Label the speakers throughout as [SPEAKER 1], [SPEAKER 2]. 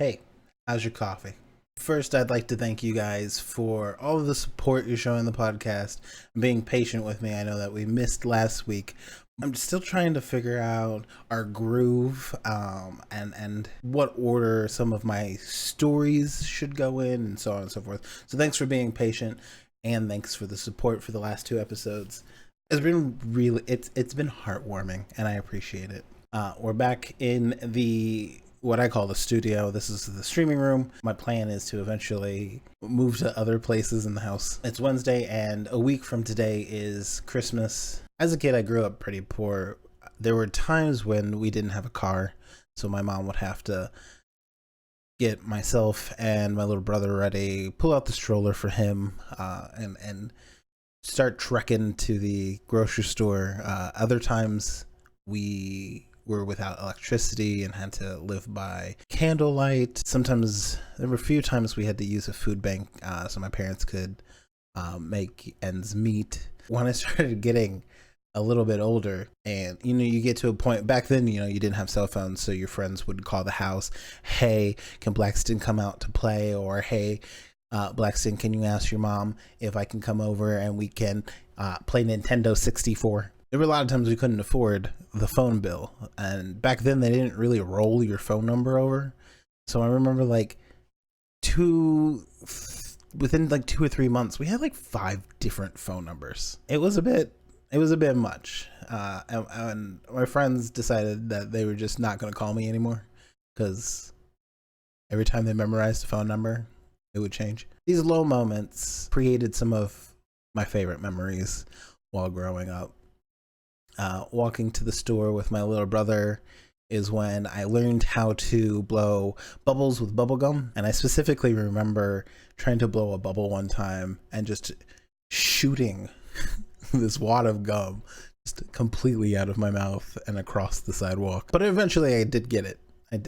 [SPEAKER 1] Hey, how's your coffee? First, I'd like to thank you guys for all of the support you're showing the podcast and being patient with me. I know that we missed last week. I'm still trying to figure out our groove and what order some of my stories should go in and so on and so forth. So thanks for being patient and thanks for the support for the last two episodes. It's been heartwarming and I appreciate it. We're back in the what I call the studio. This is the streaming room. My plan is to eventually move to other places in the house. It's Wednesday, and a week from today is Christmas. As a kid, I grew up pretty poor. There were times when we didn't have a car, so my mom would have to get myself and my little brother ready, pull out the stroller for him, and start trekking to the grocery store. Other times, we were without electricity and had to live by candlelight. Sometimes there were a few times we had to use a food bank so my parents could make ends meet. When I started getting a little bit older, and you get to a point back then, you didn't have cell phones, so your friends would call the house, hey, can Blackstin come out to play? Or hey, Blackstin, can you ask your mom if I can come over and we can play Nintendo 64? There were a lot of times we couldn't afford the phone bill, and back then they didn't really roll your phone number over. So I remember within 2 or 3 months we had like 5 different phone numbers. It was a bit much, and my friends decided that they were just not going to call me anymore because every time they memorized the phone number it would change. These low moments created some of my favorite memories while growing up. Walking to the store with my little brother is when I learned how to blow bubbles with bubble gum. And I specifically remember trying to blow a bubble one time and just shooting this wad of gum just completely out of my mouth and across the sidewalk. But eventually I did get it.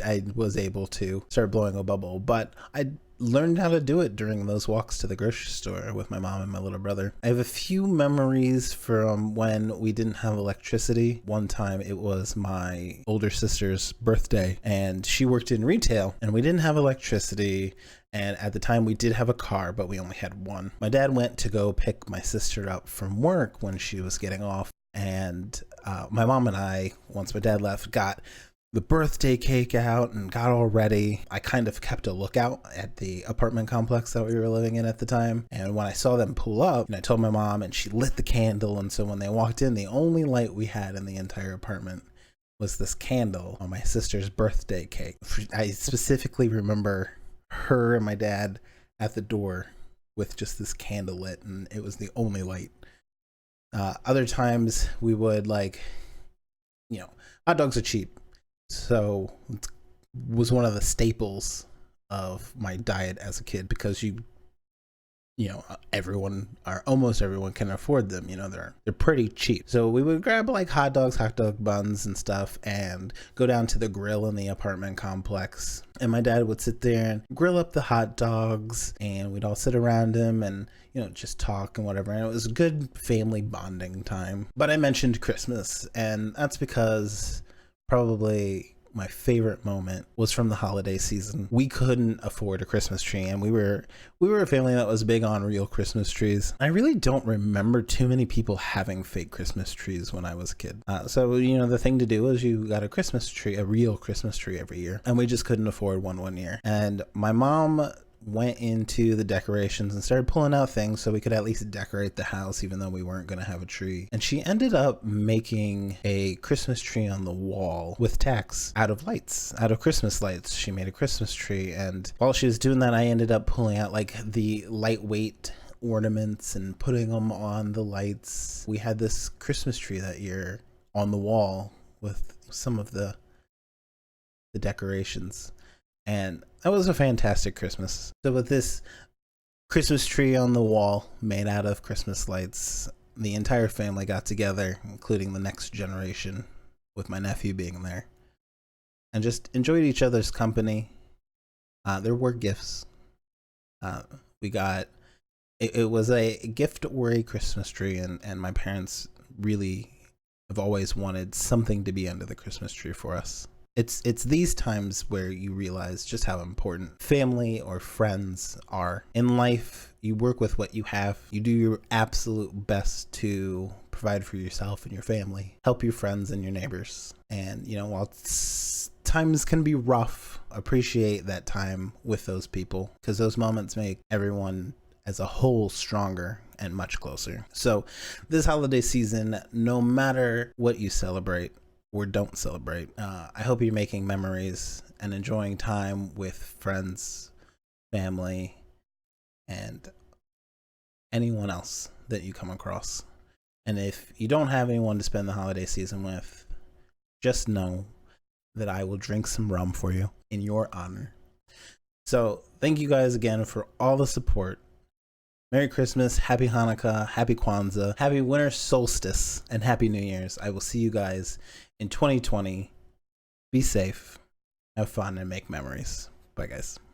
[SPEAKER 1] I was able to start blowing a bubble, but I learned how to do it during those walks to the grocery store with my mom and my little brother. I have a few memories from when we didn't have electricity. One time it was my older sister's birthday and she worked in retail and we didn't have electricity. And at the time we did have a car, but we only had one. My dad went to go pick my sister up from work when she was getting off. And my mom and I, once my dad left, got the birthday cake out and got all ready. I kind of kept a lookout at the apartment complex that we were living in at the time. And when I saw them pull up, and I told my mom, and she lit the candle. And so when they walked in, the only light we had in the entire apartment was this candle on my sister's birthday cake. I specifically remember her and my dad at the door with just this candle lit, and it was the only light. Other times we would hot dogs are cheap. So it was one of the staples of my diet as a kid because everyone or almost everyone can afford them. They're pretty cheap. So we would grab like hot dogs, hot dog buns and stuff and go down to the grill in the apartment complex. And my dad would sit there and grill up the hot dogs and we'd all sit around him and just talk and whatever. And it was a good family bonding time. But I mentioned Christmas, and that's because probably my favorite moment was from the holiday season. We couldn't afford a Christmas tree, and we were a family that was big on real Christmas trees. I really don't remember too many people having fake Christmas trees when I was a kid. So the thing to do is you got a real Christmas tree every year, and we just couldn't afford one year. And my mom went into the decorations and started pulling out things so we could at least decorate the house even though we weren't going to have a tree. And she ended up making a Christmas tree on the wall with tacks out of Christmas lights. She made a Christmas tree, and while she was doing that I ended up pulling out like the lightweight ornaments and putting them on the lights. We had this Christmas tree that year on the wall with some of the decorations. And that was a fantastic Christmas. So with this Christmas tree on the wall made out of Christmas lights, the entire family got together, including the next generation, with my nephew being there, and just enjoyed each other's company. There were gifts. It was a gift or a Christmas tree, and my parents really have always wanted something to be under the Christmas tree for us. It's these times where you realize just how important family or friends are in life. You work with what you have. You do your absolute best to provide for yourself and your family, help your friends and your neighbors. And while times can be rough, appreciate that time with those people, because those moments make everyone as a whole stronger and much closer. So this holiday season, no matter what you celebrate or don't celebrate, I hope you're making memories and enjoying time with friends, family, and anyone else that you come across. And if you don't have anyone to spend the holiday season with, just know that I will drink some rum for you in your honor. So thank you guys again for all the support. Merry Christmas, Happy Hanukkah, Happy Kwanzaa, Happy Winter Solstice, and Happy New Year's. I will see you guys in 2020. Be safe, have fun, and make memories. Bye, guys.